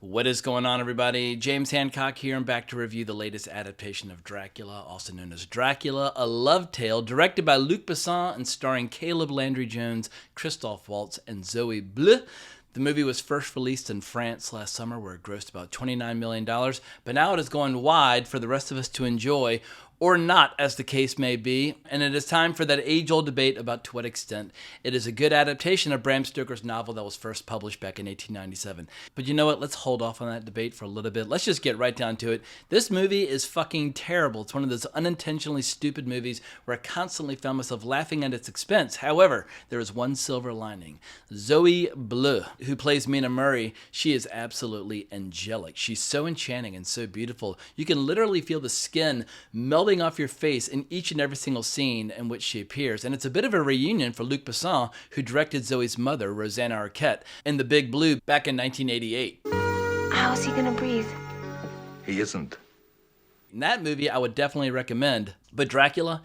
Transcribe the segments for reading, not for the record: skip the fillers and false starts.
What is going on, everybody? James Hancock here. I'm back to review the latest adaptation of Dracula, also known as Dracula, a love tale directed by Luc Besson and starring Caleb Landry Jones, Christoph Waltz, and Zoe Bleu. The movie was first released in France last summer, where it grossed about $29 million, but now it is going wide for the rest of us to enjoy, or not, as the case may be, and it is time for that age-old debate about to what extent it is a good adaptation of Bram Stoker's novel that was first published back in 1897. But you know what? Let's hold off on that debate for a little bit. Let's just get right down to it. This movie is fucking terrible. It's one of those unintentionally stupid movies where I constantly found myself laughing at its expense. However, there is one silver lining. Zoe Bleu, who plays Mina Murray, she is absolutely angelic. She's so enchanting and so beautiful. You can literally feel the skin melting off your face in each and every single scene in which she appears. And it's a bit of a reunion for Luc Besson, who directed Zoe's mother, Rosanna Arquette, in The Big Blue back in 1988. How's he gonna breathe? He isn't. In that movie, I would definitely recommend. But Dracula,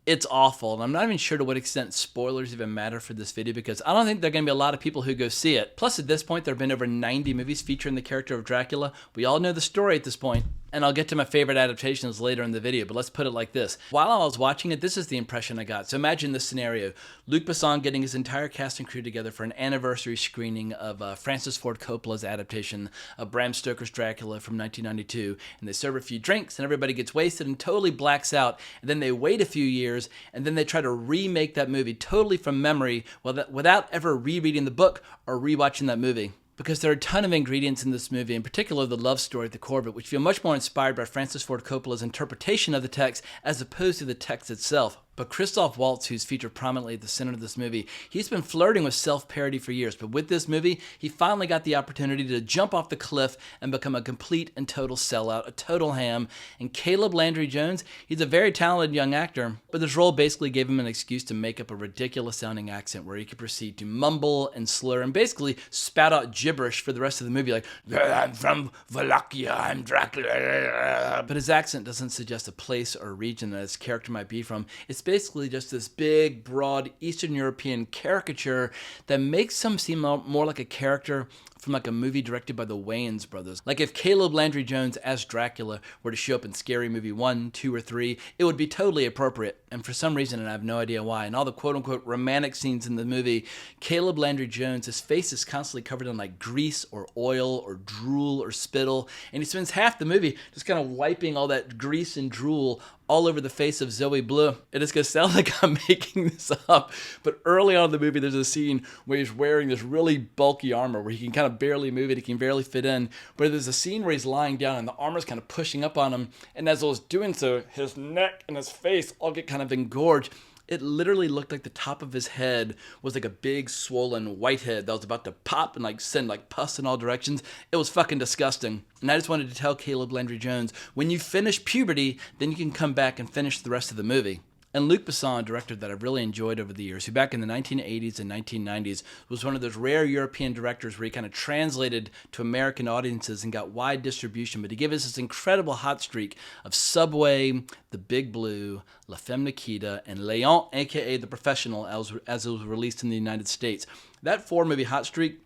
it's awful. And I'm not even sure to what extent spoilers even matter for this video, because I don't think there are going to be a lot of people who go see it. Plus, at this point, there have been over 90 movies featuring the character of Dracula. We all know the story at this point. And I'll get to my favorite adaptations later in the video, but let's put it like this. While I was watching it, this is the impression I got. So imagine this scenario. Luc Besson getting his entire cast and crew together for an anniversary screening of Francis Ford Coppola's adaptation of Bram Stoker's Dracula from 1992. And they serve a few drinks, and everybody gets wasted and totally blacks out. And then they wait a few years, and then they try to remake that movie totally from memory without ever rereading the book or rewatching that movie. Because there are a ton of ingredients in this movie, in particular the love story at the core of it, which feel much more inspired by Francis Ford Coppola's interpretation of the text as opposed to the text itself. But Christoph Waltz, who's featured prominently at the center of this movie, he's been flirting with self-parody for years. But with this movie, he finally got the opportunity to jump off the cliff and become a complete and total sellout, a total ham. And Caleb Landry Jones, he's a very talented young actor, but this role basically gave him an excuse to make up a ridiculous-sounding accent where he could proceed to mumble and slur and basically spout out gibberish for the rest of the movie, like, "I'm from Wallachia, I'm Dracula." But his accent doesn't suggest a place or region that his character might be from. It's basically just this big, broad Eastern European caricature that makes him seem more like a character from like a movie directed by the Wayans brothers. Like if Caleb Landry Jones as Dracula were to show up in Scary Movie 1, 2, or 3, it would be totally appropriate. And for some reason, and I have no idea why, in all the quote-unquote romantic scenes in the movie, Caleb Landry Jones, his face is constantly covered in like grease or oil or drool or spittle, and he spends half the movie just kind of wiping all that grease and drool all over the face of Zoe Bleu. It is going to sound like I'm making this up, but early on in the movie, there's a scene where he's wearing this really bulky armor where he can kind of barely move it, he can barely fit in, but there's a scene where he's lying down and the armor's kind of pushing up on him, and as I was doing so, his neck and his face all get kind of engorged. It literally looked like the top of his head was like a big swollen whitehead that was about to pop and like send like pus in all directions. It was fucking disgusting. And I just wanted to tell Caleb Landry Jones, when you finish puberty, then you can come back and finish the rest of the movie. And Luc Besson, a director that I've really enjoyed over the years, who back in the 1980s and 1990s was one of those rare European directors where he kind of translated to American audiences and got wide distribution, but he gave us this incredible hot streak of Subway, The Big Blue, La Femme Nikita, and Léon, aka The Professional, as it was released in the United States. That four-movie hot streak,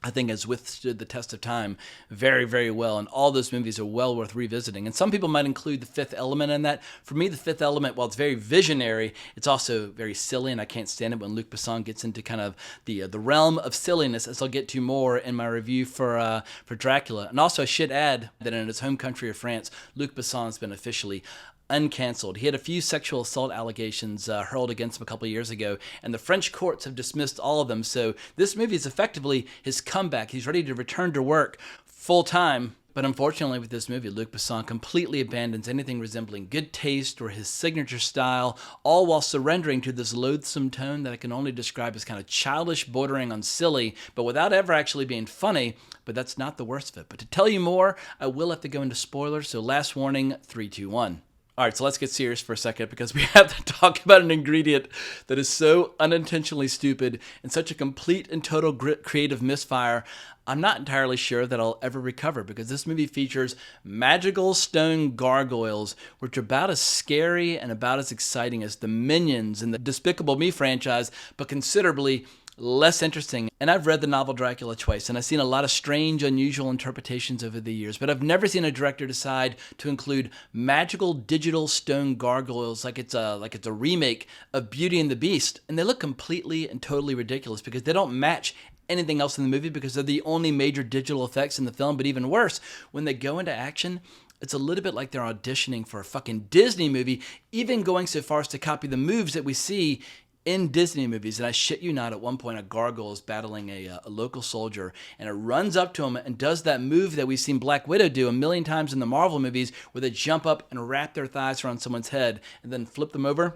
I think, has withstood the test of time very, very well, and all those movies are well worth revisiting. And some people might include The Fifth Element in that. For me, The Fifth Element, while it's very visionary, it's also very silly, and I can't stand it when Luc Besson gets into kind of the realm of silliness, as I'll get to more in my review for Dracula. And also, I should add that in his home country of France, Luc Besson has been officially uncancelled. He had a few sexual assault allegations hurled against him a couple of years ago, and the French courts have dismissed all of them. So this movie is effectively his comeback. He's ready to return to work full time. But unfortunately with this movie, Luc Besson completely abandons anything resembling good taste or his signature style, all while surrendering to this loathsome tone that I can only describe as kind of childish, bordering on silly, but without ever actually being funny. But that's not the worst of it. But to tell you more, I will have to go into spoilers, so last warning, 3, 2, 1. All right, so let's get serious for a second, because we have to talk about an ingredient that is so unintentionally stupid and such a complete and total creative misfire. I'm not entirely sure that I'll ever recover, because this movie features magical stone gargoyles, which are about as scary and about as exciting as the Minions in the Despicable Me franchise, but considerably less interesting. And I've read the novel Dracula twice, and I've seen a lot of strange, unusual interpretations over the years, but I've never seen a director decide to include magical digital stone gargoyles like it's a remake of Beauty and the Beast, and they look completely and totally ridiculous because they don't match anything else in the movie because they're the only major digital effects in the film. But even worse, when they go into action, it's a little bit like they're auditioning for a fucking Disney movie, even going so far as to copy the moves that we see in Disney movies. And I shit you not, at one point a gargoyle is battling a local soldier, and it runs up to him and does that move that we've seen Black Widow do a million times in the Marvel movies, where they jump up and wrap their thighs around someone's head and then flip them over.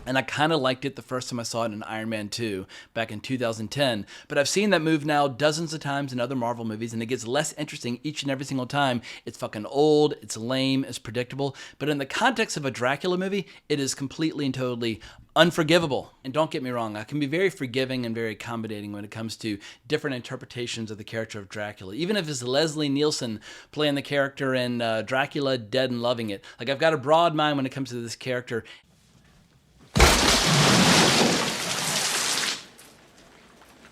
And I kind of liked it the first time I saw it in Iron Man 2 back in 2010. But I've seen that move now dozens of times in other Marvel movies, and it gets less interesting each and every single time. It's fucking old, it's lame, it's predictable. But in the context of a Dracula movie, it is completely and totally unforgivable. And don't get me wrong, I can be very forgiving and very accommodating when it comes to different interpretations of the character of Dracula. Even if it's Leslie Nielsen playing the character in Dracula Dead and Loving It. Like, I've got a broad mind when it comes to this character.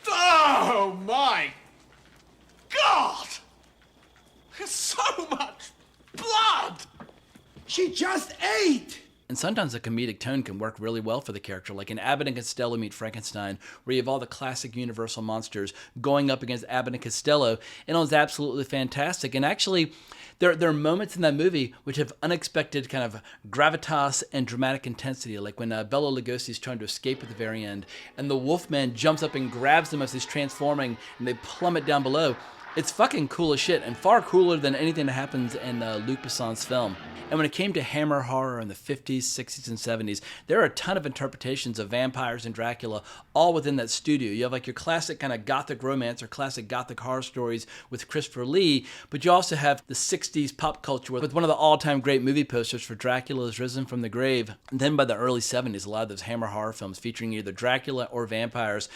Oh my God! So much blood! She just ate! And sometimes a comedic tone can work really well for the character, like in Abbott and Costello Meet Frankenstein, where you have all the classic Universal monsters going up against Abbott and Costello, and it was absolutely fantastic. And actually, there are moments in that movie which have unexpected kind of gravitas and dramatic intensity, like when Bela Lugosi's trying to escape at the very end, and the Wolfman jumps up and grabs him as he's transforming, and they plummet down below. It's fucking cool as shit, and far cooler than anything that happens in Luc Besson's film. And when it came to Hammer horror in the 50s, 60s, and 70s, there are a ton of interpretations of vampires and Dracula all within that studio. You have like your classic kind of gothic romance or classic gothic horror stories with Christopher Lee, but you also have the 60s pop culture with one of the all-time great movie posters for Dracula is Risen from the Grave. And then by the early 70s, a lot of those Hammer horror films featuring either Dracula or vampires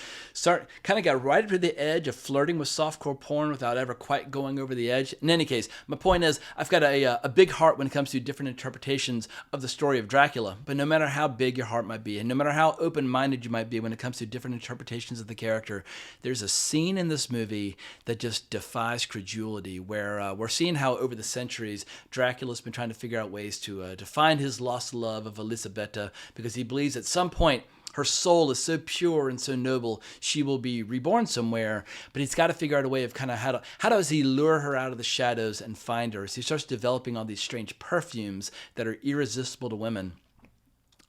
got right up to the edge of flirting with softcore porn without ever quite going over the edge. In any case, my point is, I've got a big heart when it comes to different interpretations of the story of Dracula. But no matter how big your heart might be, and no matter how open-minded you might be when it comes to different interpretations of the character, there's a scene in this movie that just defies credulity, where we're seeing how over the centuries Dracula's been trying to figure out ways to find his lost love of Elisabetta, because he believes at some point her soul is so pure and so noble, she will be reborn somewhere. But he's got to figure out a way of kind of how does he lure her out of the shadows and find her. So he starts developing all these strange perfumes that are irresistible to women.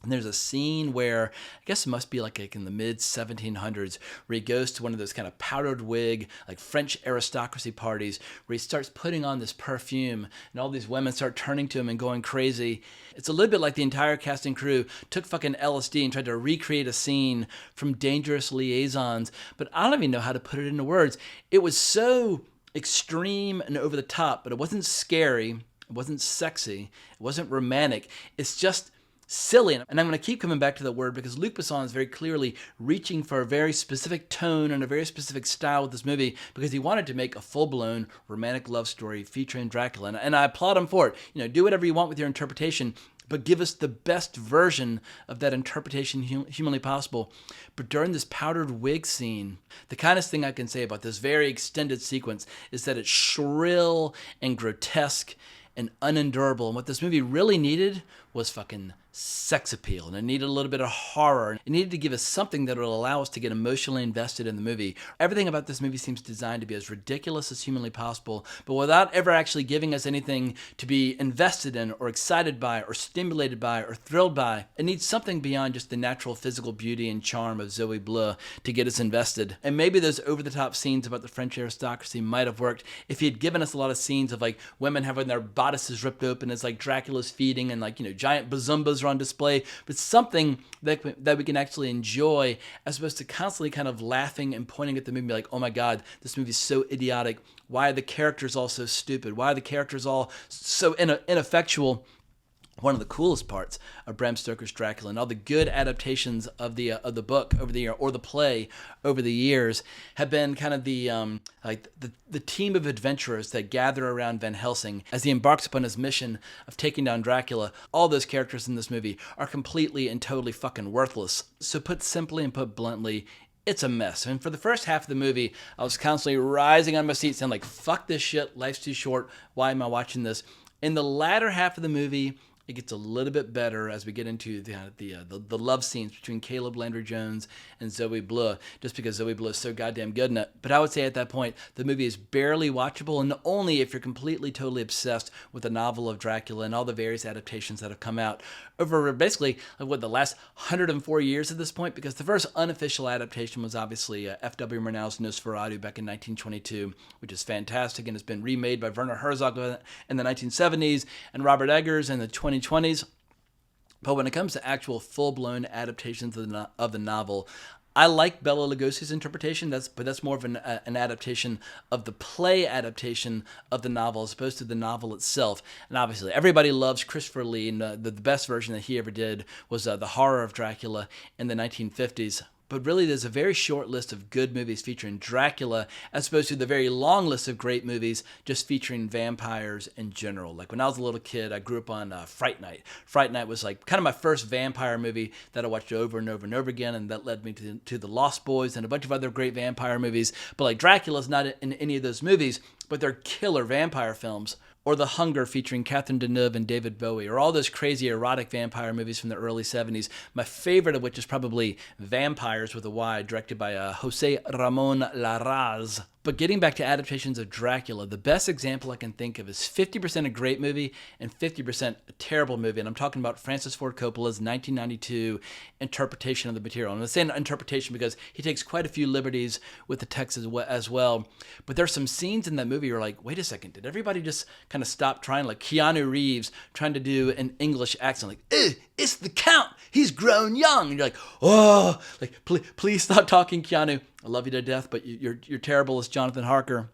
And there's a scene where, I guess it must be like in the mid-1700s, where he goes to one of those kind of powdered wig, like French aristocracy parties, where he starts putting on this perfume, and all these women start turning to him and going crazy. It's a little bit like the entire cast and crew took fucking LSD and tried to recreate a scene from Dangerous Liaisons, but I don't even know how to put it into words. It was so extreme and over the top, but it wasn't scary, it wasn't sexy, it wasn't romantic. It's just silly. And I'm going to keep coming back to that word because Luc Besson is very clearly reaching for a very specific tone and a very specific style with this movie, because he wanted to make a full-blown romantic love story featuring Dracula. And I applaud him for it. You know, do whatever you want with your interpretation, but give us the best version of that interpretation humanly possible. But during this powdered wig scene, the kindest thing I can say about this very extended sequence is that it's shrill and grotesque and unendurable. And what this movie really needed was fucking sex appeal, and it needed a little bit of horror. It needed to give us something that would allow us to get emotionally invested in the movie. Everything about this movie seems designed to be as ridiculous as humanly possible, but without ever actually giving us anything to be invested in or excited by or stimulated by or thrilled by. It needs something beyond just the natural physical beauty and charm of Zoe Bleu to get us invested. And maybe those over-the-top scenes about the French aristocracy might have worked if he had given us a lot of scenes of like women having their bodices ripped open as like Dracula's feeding, and like, you know, giant bazumbas are on display, but something that we can actually enjoy, as opposed to constantly kind of laughing and pointing at the movie like, oh my God, this movie's so idiotic. Why are the characters all so stupid? Why are the characters all so ineffectual? one of the coolest parts of Bram Stoker's Dracula and all the good adaptations of the book over the year or the play over the years have been kind of the team of adventurers that gather around Van Helsing as he embarks upon his mission of taking down Dracula. All those characters in this movie are completely and totally fucking worthless. So put simply and put bluntly, it's a mess. And for the first half of the movie, I was constantly rising on my seat saying like, fuck this shit, life's too short, why am I watching this? In the latter half of the movie, it gets a little bit better as we get into the love scenes between Caleb Landry Jones and Zoe Bleu, just because Zoe Bleu is so goddamn good in it. But I would say at that point, the movie is barely watchable, and only if you're completely, totally obsessed with the novel of Dracula and all the various adaptations that have come out over basically the last 104 years at this point, because the first unofficial adaptation was obviously F.W. Murnau's Nosferatu back in 1922, which is fantastic and has been remade by Werner Herzog in the 1970s and Robert Eggers in the 2020s. But when it comes to actual full-blown adaptations of the novel, I like Bela Lugosi's interpretation, but that's more of an adaptation of the play adaptation of the novel as opposed to the novel itself. And obviously, everybody loves Christopher Lee, and the best version that he ever did was The Horror of Dracula in the 1950s. But really, there's a very short list of good movies featuring Dracula as opposed to the very long list of great movies just featuring vampires in general. Like when I was a little kid, I grew up on Fright Night. Fright Night was like kind of my first vampire movie that I watched over and over and over again, and that led me to The Lost Boys and a bunch of other great vampire movies. But like Dracula's not in any of those movies, but they're killer vampire films. Or The Hunger featuring Catherine Deneuve and David Bowie, or all those crazy erotic vampire movies from the early 70s, my favorite of which is probably Vampires with a Y, directed by Jose Ramon Larraz. But getting back to adaptations of Dracula, the best example I can think of is 50% a great movie and 50% a terrible movie. And I'm talking about Francis Ford Coppola's 1992 interpretation of the material. And I'm saying interpretation because he takes quite a few liberties with the text as well. But there's some scenes in that movie where you're like, wait a second, did everybody just kind of stop trying? Like Keanu Reeves trying to do an English accent, like, it's the Count, he's grown young. And you're like, oh, like, please stop talking, Keanu. I love you to death, but you're terrible as Jonathan Harker.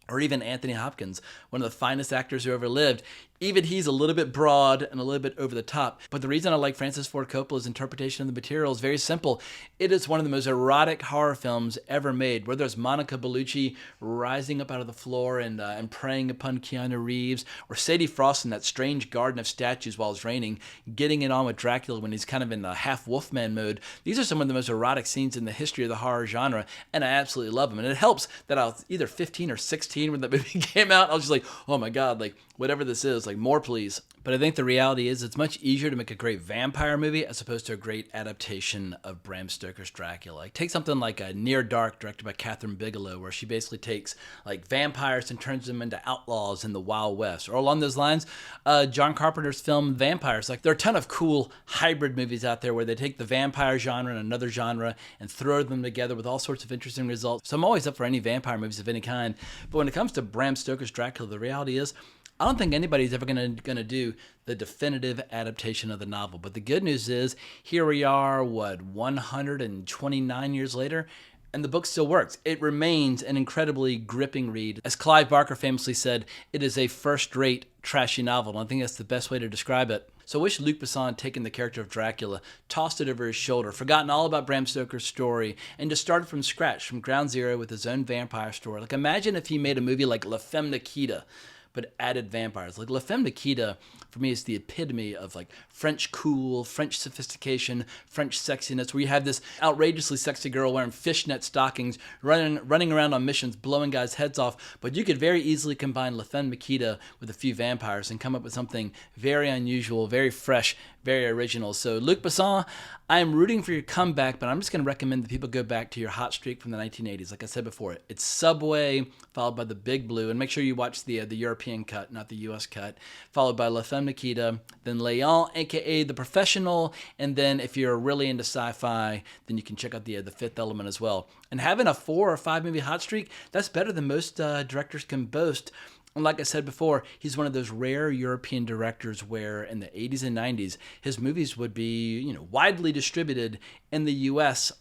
Or even Anthony Hopkins, one of the finest actors who ever lived. Even he's a little bit broad and a little bit over the top. But the reason I like Francis Ford Coppola's interpretation of the material is very simple. It is one of the most erotic horror films ever made, where there's Monica Bellucci rising up out of the floor and preying upon Keanu Reeves, or Sadie Frost in that strange garden of statues while it's raining, getting it on with Dracula when he's kind of in the half Wolfman mode. These are some of the most erotic scenes in the history of the horror genre, and I absolutely love them. And it helps that I was either 15 or 16 when that movie came out. I was just like, oh my God, like whatever this is, like more please. But I think the reality is it's much easier to make a great vampire movie as opposed to a great adaptation of Bram Stoker's Dracula. Like take something like a Near Dark directed by Catherine Bigelow, where she basically takes like vampires and turns them into outlaws in the Wild West. Or along those lines, John Carpenter's film Vampires. Like there are a ton of cool hybrid movies out there where they take the vampire genre and another genre and throw them together with all sorts of interesting results. So I'm always up for any vampire movies of any kind. But when it comes to Bram Stoker's Dracula, the reality is I don't think anybody's ever gonna do the definitive adaptation of the novel. But the good news is, here we are, 129 years later, and the book still works. It remains an incredibly gripping read. As Clive Barker famously said, it is a first-rate, trashy novel, and I think that's the best way to describe it. So I wish Luc Besson had taken the character of Dracula, tossed it over his shoulder, forgotten all about Bram Stoker's story, and just started from scratch, from ground zero with his own vampire story. Like imagine if he made a movie like La Femme Nikita, but added vampires. Like La Femme Nikita, for me, is the epitome of like French cool, French sophistication, French sexiness, where you have this outrageously sexy girl wearing fishnet stockings, running around on missions, blowing guys' heads off. But you could very easily combine La Femme Nikita with a few vampires and come up with something very unusual, very fresh, very original. So Luc Besson, I am rooting for your comeback, but I'm just going to recommend that people go back to your hot streak from the 1980s. Like I said before, it's Subway, followed by The Big Blue, and make sure you watch the European cut, not the US cut, followed by La Femme Nikita, then Léon, aka The Professional, and then if you're really into sci-fi, then you can check out the Fifth Element as well. And having a 4 or 5 movie hot streak, that's better than most directors can boast. And like I said before, he's one of those rare European directors where in the 80s and 90s, his movies would be, widely distributed in the US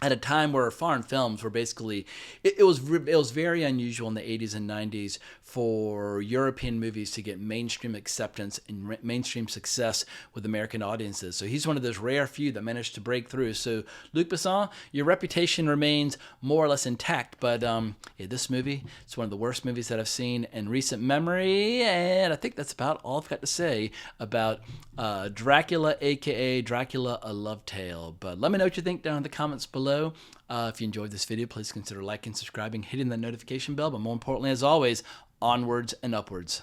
at a time where foreign films were basically it was very unusual in the 80s and 90s for European movies to get mainstream acceptance and mainstream success with American audiences. So he's one of those rare few that managed to break through. So Luc Besson, your reputation remains more or less intact, but yeah, this movie, it's one of the worst movies that I've seen in recent memory, and I think that's about all I've got to say about Dracula, aka Dracula, A Love Tale. But let me know what you think down in the comments below. If you enjoyed this video, please consider liking, subscribing, hitting that notification bell, but more importantly, as always, onwards and upwards.